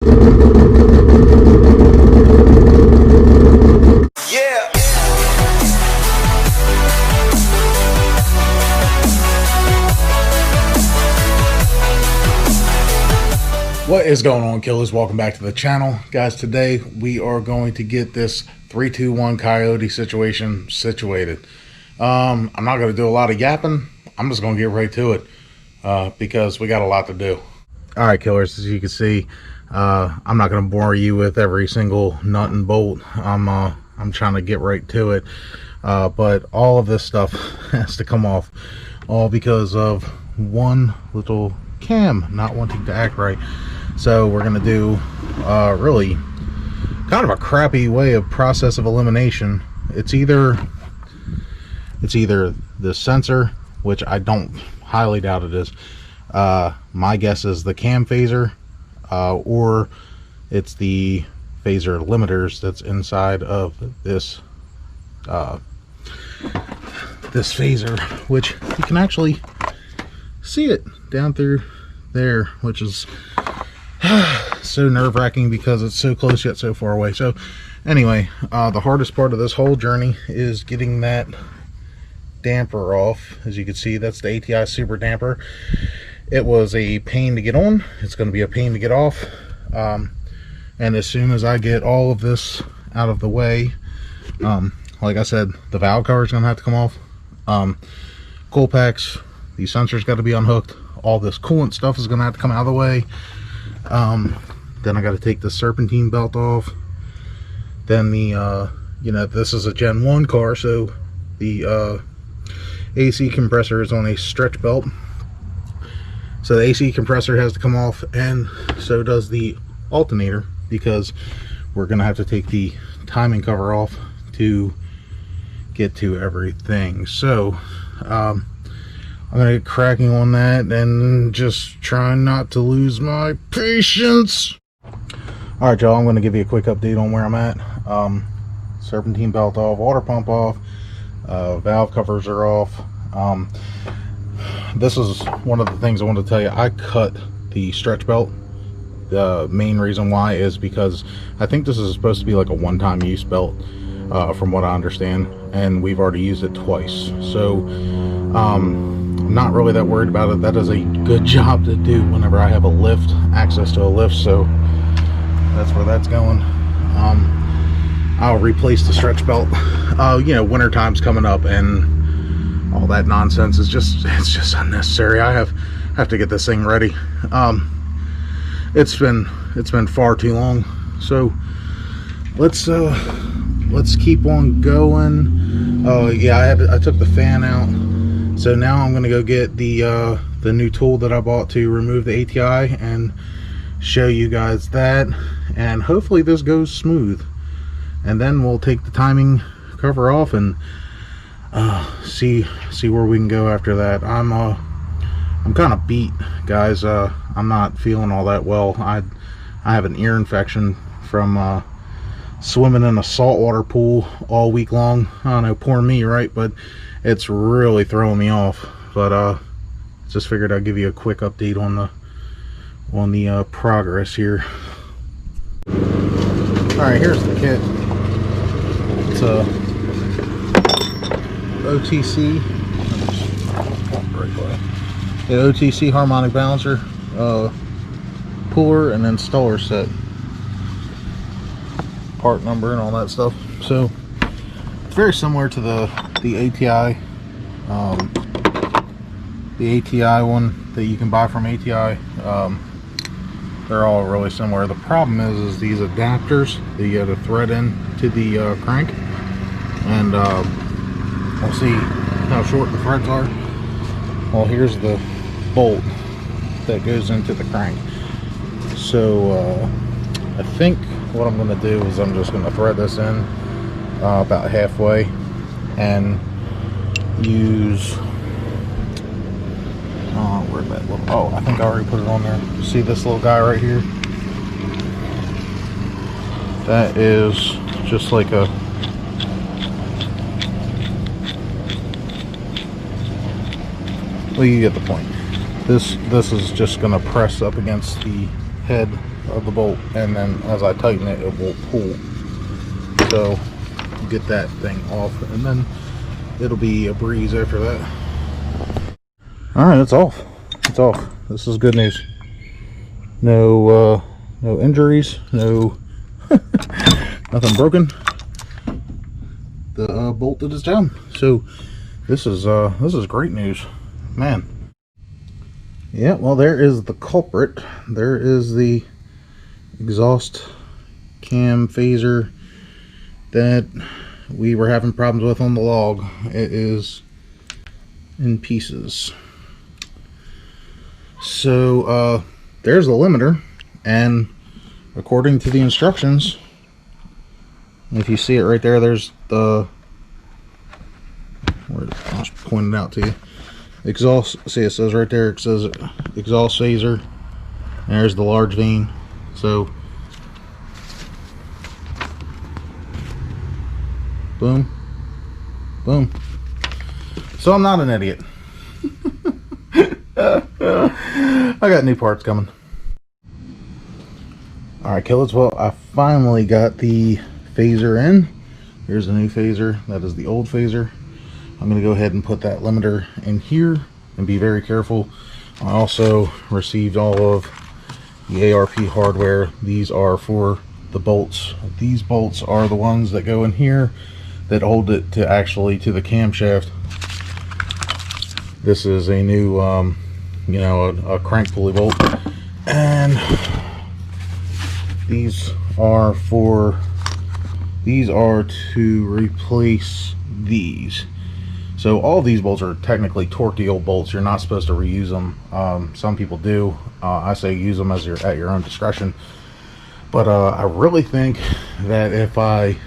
Yeah. What is going on, killers? Welcome back to the channel. Guys, today we are going to get this 3-2-1 coyote situation situated. I'm not going to do a lot of yapping. I'm just going to get right to it because we got a lot to do. Alright, killers, as you can see, I'm not going to bore you with every single nut and bolt. I'm trying to get right to it. But all of this stuff has to come off, all because of one little cam not wanting to act right. So we're gonna do really kind of a crappy way of process of elimination. It's either the sensor, which I don't highly doubt it is. My guess is the cam phaser, or it's the phaser limiters that's inside of this this phaser, which you can actually see it down through there, which is so nerve-wracking because it's so close yet so far away. So anyway, the hardest part of this whole journey is getting that damper off. As you can see, that's the ATI super damper. It was a pain to get on. It's going to be a pain to get off. And as soon as I get all of this out of the way, like I said, the valve cover is going to have to come off. Cool packs, these sensors got to be unhooked. All this coolant stuff is going to have to come out of the way. Then I got to take the serpentine belt off. Then the you know, this is a Gen 1 car, so the AC compressor is on a stretch belt, so the AC compressor has to come off, and so does the alternator, because we're gonna have to take the timing cover off to get to everything. So I'm gonna get cracking on that and just trying not to lose my patience. All right, y'all, I'm gonna give you a quick update on where I'm at. Serpentine belt off, water pump off, valve covers are off. This is one of the things I wanted to tell you. I cut the stretch belt. The main reason why is because I think this is supposed to be like a one-time use belt, from what I understand, and we've already used it twice. So I'm not really that worried about it. That is a good job to do whenever I have a lift, access to a lift, so that's where that's going. I'll replace the stretch belt. You know, winter time's coming up and all that nonsense is it's just unnecessary. I have to get this thing ready. It's been far too long. So let's keep on going. Oh yeah, I took the fan out. So now I'm gonna go get the new tool that I bought to remove the ATI and show you guys that, and hopefully this goes smooth. And then we'll take the timing cover off and see where we can go after that. I'm kind of beat, guys. I'm not feeling all that well. I have an ear infection from swimming in a saltwater pool all week long. I don't know, poor me, right? But it's really throwing me off. But just figured I'd give you a quick update on the progress here. All right, here's the kit. It's a OTC, the OTC harmonic balancer, puller, and installer set, part number and all that stuff. So it's very similar to the ATI, the ATI one that you can buy from ATI. They're all really similar. The problem is these adapters that you got to thread in to the crank, and we'll see how short the threads are. Well, here's the bolt that goes into the crank. So I think what I'm going to do is I'm just going to thread this in about halfway and use where'd that little, oh, I think I already put it on there. See this little guy right here? That is just like a, well, you get the point. This is just going to press up against the head of the bolt, and then as I tighten it, it will pull. So get that thing off, and then it'll be a breeze after that. All right, it's off. It's off. This is good news. No injuries, no nothing broken. The bolt did its job. So this is great news, man. Yeah, well, there is the culprit. There is the exhaust cam phaser that we were having problems with on the log. It is in pieces. So there's the limiter, and according to the instructions, if you see it right there, there's the, I'll just point it out to you. Exhaust, see, it says right there, it says exhaust phaser. There's the large vane. So boom, boom. So I'm not an idiot. I got new parts coming. Alright, killers, well, I finally got the phaser in. Here's the new phaser. That is the old phaser. I'm going to go ahead and put that limiter in here and be very careful. I also received all of the ARP hardware. These are for the bolts. These bolts are the ones that go in here that hold it to actually to the camshaft. This is a new you know, a crank pulley bolt, and these are to replace these. So all these bolts are technically torqued old bolts. You're not supposed to reuse them. Some people do. I say use them as at your own discretion. But I really think that if I,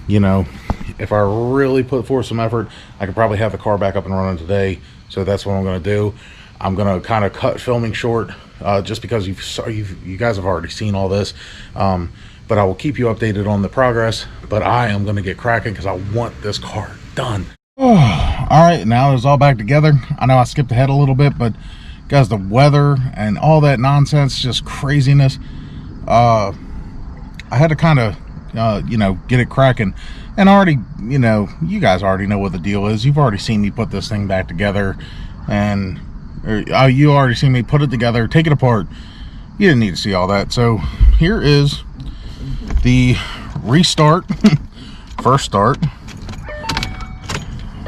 you know, if I really put forth some effort, I could probably have the car back up and running today. So that's what I'm going to do. I'm going to kind of cut filming short, just because you guys have already seen all this. But I will keep you updated on the progress. But I am going to get cracking because I want this car done. All right, now it's all back together. I know I skipped ahead a little bit, but guys, the weather and all that nonsense, just craziness. I had to kind of, you know, get it cracking. And already, you know, you guys already know what the deal is. You've already seen me put this thing back together, and you already seen me put it together, take it apart. You didn't need to see all that. So here is the restart, first start.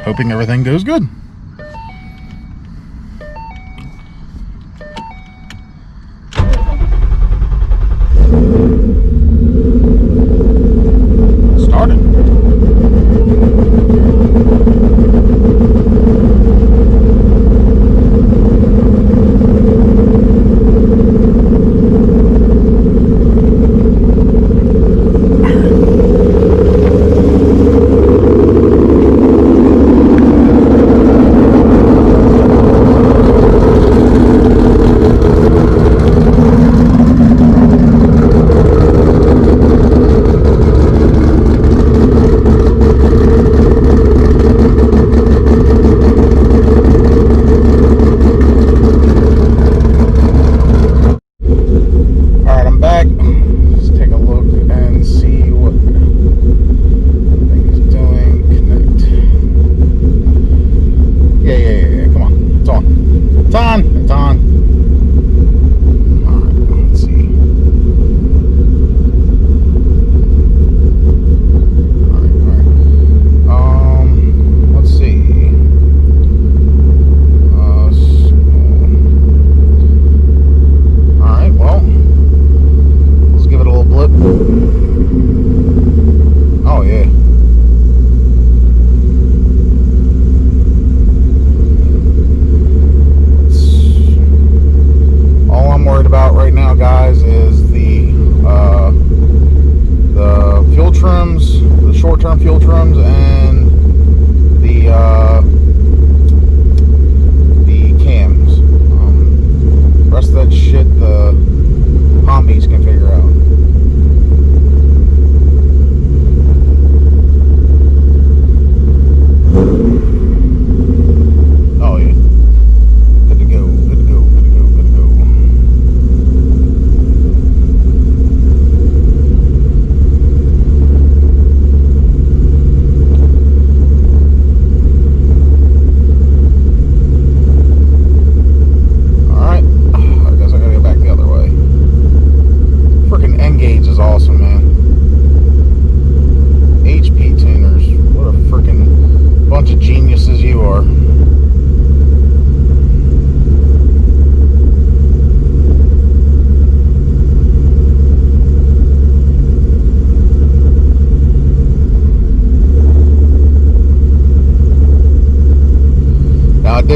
Hoping everything goes good. Started.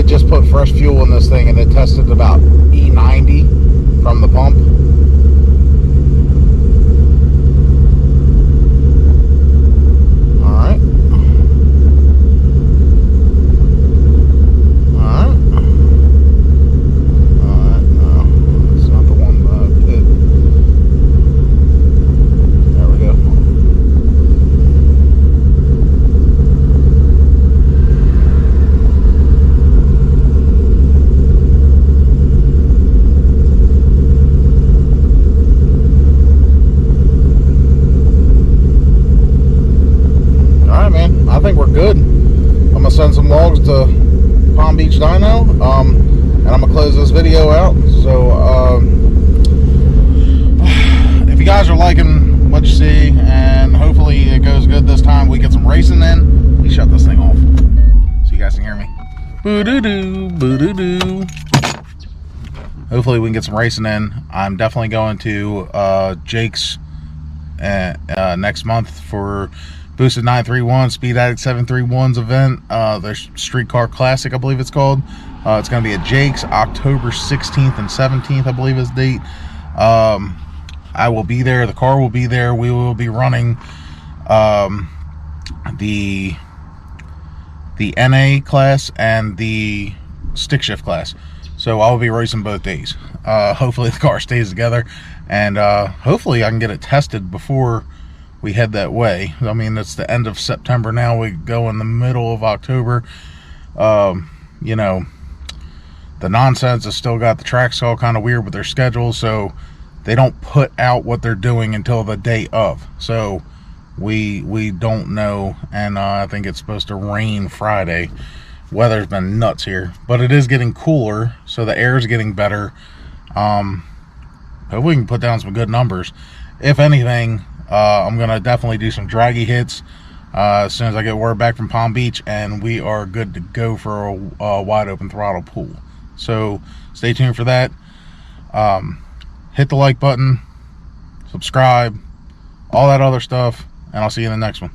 just put fresh fuel in this thing, and it tested about E90 from the pump. Send some logs to Palm Beach Dyno, and I'm gonna close this video out. So if you guys are liking what you see, and hopefully it goes good this time, we get some racing in. Let me shut this thing off so you guys can hear me. Boo-doo-doo, boo-doo-doo. Hopefully we can get some racing in. I'm definitely going to Jake's next month for Boosted 931, Speed Addict 731's event, their Streetcar Classic, I believe it's called. It's going to be at Jake's October 16th and 17th, I believe is the date. I will be there. The car will be there. We will be running the NA class and the stick shift class. So I will be racing both days. Hopefully the car stays together, and hopefully I can get it tested before we head that way. I mean, it's the end of September now. We go in the middle of October. You know, the nonsense has still got the tracks all kind of weird with their schedule, so they don't put out what they're doing until the day of. So we don't know, and I think it's supposed to rain Friday. Weather's been nuts here, but it is getting cooler, so the air is getting better. Hope we can put down some good numbers. If anything, I'm gonna definitely do some draggy hits as soon as I get word back from Palm Beach, and we are good to go for a wide open throttle pool. So stay tuned for that. Hit the like button, subscribe, all that other stuff, and I'll see you in the next one.